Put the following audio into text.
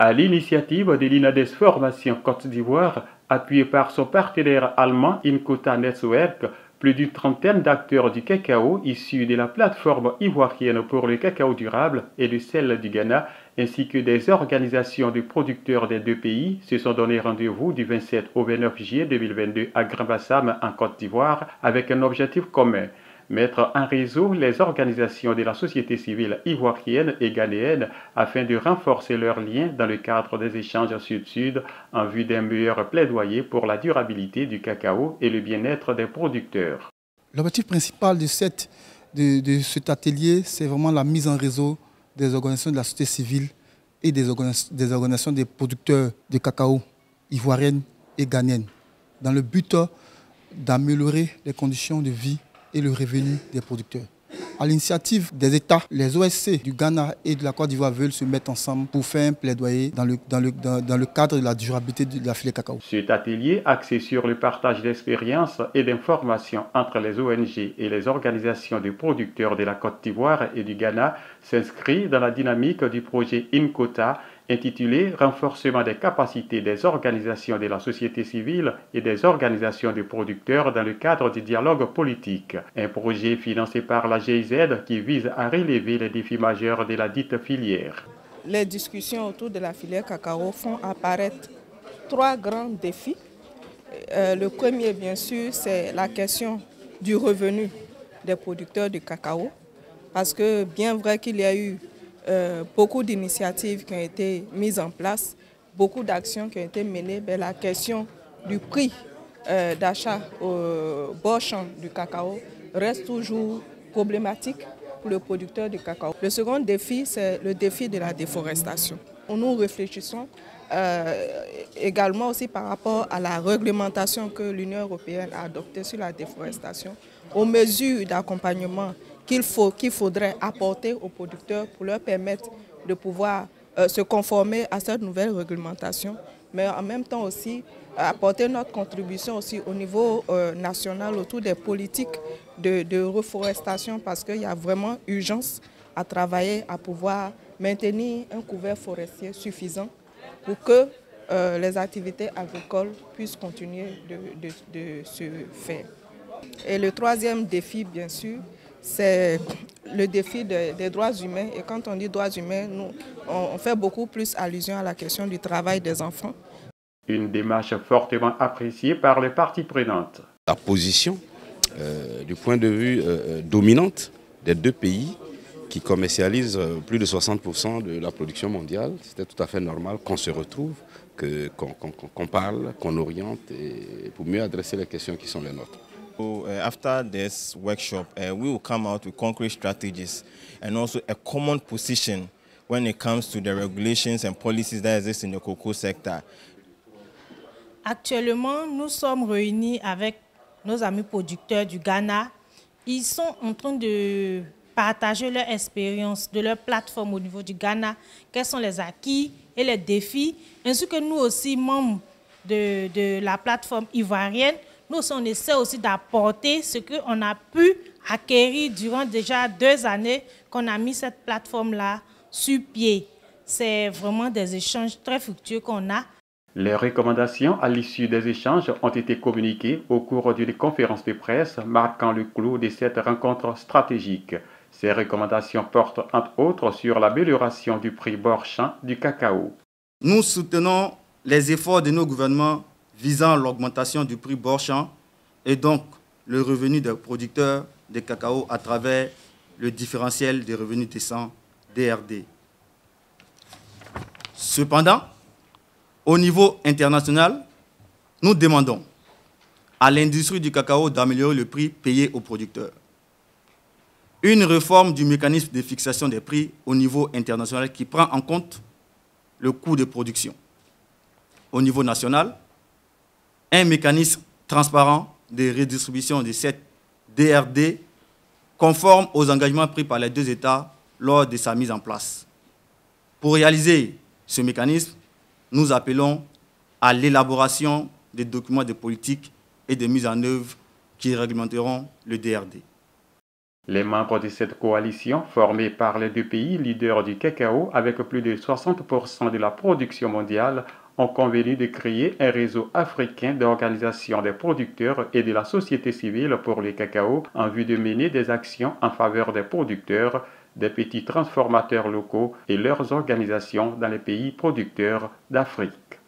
À l'initiative de l'INADES Formation Côte d'Ivoire, appuyé par son partenaire allemand Inkota Network, plus d'une trentaine d'acteurs du cacao issus de la plateforme ivoirienne pour le cacao durable et le sel du Ghana, ainsi que des organisations de producteurs des deux pays, se sont donné rendez-vous du 27 au 29 juillet 2022 à Grand-Bassam en Côte d'Ivoire avec un objectif commun: mettre en réseau les organisations de la société civile ivoirienne et ghanéenne afin de renforcer leurs liens dans le cadre des échanges sud-sud en vue d'un meilleur plaidoyer pour la durabilité du cacao et le bien-être des producteurs. L'objectif principal de cet atelier, c'est vraiment la mise en réseau des organisations de la société civile et des organisations des producteurs de cacao ivoiriennes et ghanéennes, dans le but d'améliorer les conditions de vie et le revenu des producteurs. À l'initiative des États, les OSC du Ghana et de la Côte d'Ivoire veulent se mettre ensemble pour faire un plaidoyer dans le cadre de la durabilité de la filière cacao. Cet atelier, axé sur le partage d'expériences et d'informations entre les ONG et les organisations de producteurs de la Côte d'Ivoire et du Ghana, s'inscrit dans la dynamique du projet Inkota, intitulé Renforcement des capacités des organisations de la société civile et des organisations de producteurs dans le cadre du dialogue politique. Un projet financé par la GIZ qui vise à relever les défis majeurs de la dite filière. Les discussions autour de la filière cacao font apparaître trois grands défis. Le premier, bien sûr, c'est la question du revenu des producteurs de cacao. Parce que bien vrai qu'il y a eu beaucoup d'initiatives qui ont été mises en place, beaucoup d'actions qui ont été menées, mais la question du prix d'achat au bord champ du cacao reste toujours problématique pour le producteur de cacao. Le second défi, c'est le défi de la déforestation. Nous réfléchissons également aussi par rapport à la réglementation que l'Union européenne a adoptée sur la déforestation, aux mesures d'accompagnement qu'il faudrait apporter aux producteurs pour leur permettre de pouvoir se conformer à cette nouvelle réglementation, mais en même temps aussi apporter notre contribution aussi au niveau national autour des politiques de reforestation, parce qu'il y a vraiment urgence à travailler à pouvoir maintenir un couvert forestier suffisant pour que les activités agricoles puissent continuer de se faire. Et le troisième défi, bien sûr, c'est le défi des droits humains. Et quand on dit droits humains, on fait beaucoup plus allusion à la question du travail des enfants. Une démarche fortement appréciée par les parties prenantes. La position du point de vue dominante des deux pays qui commercialisent plus de 60% de la production mondiale, c'était tout à fait normal qu'on se retrouve, qu'on parle, qu'on oriente et pour mieux adresser les questions qui sont les nôtres. After this workshop, we will come out with concrete strategies and also a common position when it comes to the regulations and policies that exist in the cocoa sector. Actuellement, nous sommes réunis avec nos amis producteurs du Ghana. Ils sont en train de partager leur expérience de leur plateforme au niveau du Ghana, quels sont les acquis et les défis, ainsi que nous aussi, membres de la plateforme ivoirienne, nous aussi, on essaie aussi d'apporter ce qu'on a pu acquérir durant déjà 2 années qu'on a mis cette plateforme-là sur pied. C'est vraiment des échanges très fructueux qu'on a. Les recommandations à l'issue des échanges ont été communiquées au cours d'une conférence de presse marquant le clou de cette rencontre stratégique. Ces recommandations portent entre autres sur l'amélioration du prix bord champ du cacao. Nous soutenons les efforts de nos gouvernements visant l'augmentation du prix bord champ et donc le revenu des producteurs de cacao à travers le différentiel des revenus décents DRD. Cependant, au niveau international, nous demandons à l'industrie du cacao d'améliorer le prix payé aux producteurs. Une réforme du mécanisme de fixation des prix au niveau international qui prend en compte le coût de production. Au niveau national, un mécanisme transparent de redistribution de cette DRD conforme aux engagements pris par les 2 États lors de sa mise en place. Pour réaliser ce mécanisme, nous appelons à l'élaboration des documents de politique et de mise en œuvre qui réglementeront le DRD. Les membres de cette coalition, formée par les deux pays leaders du cacao avec plus de 60% de la production mondiale, ont convenu de créer un réseau africain d'organisation des producteurs et de la société civile pour le cacao en vue de mener des actions en faveur des producteurs, des petits transformateurs locaux et leurs organisations dans les pays producteurs d'Afrique.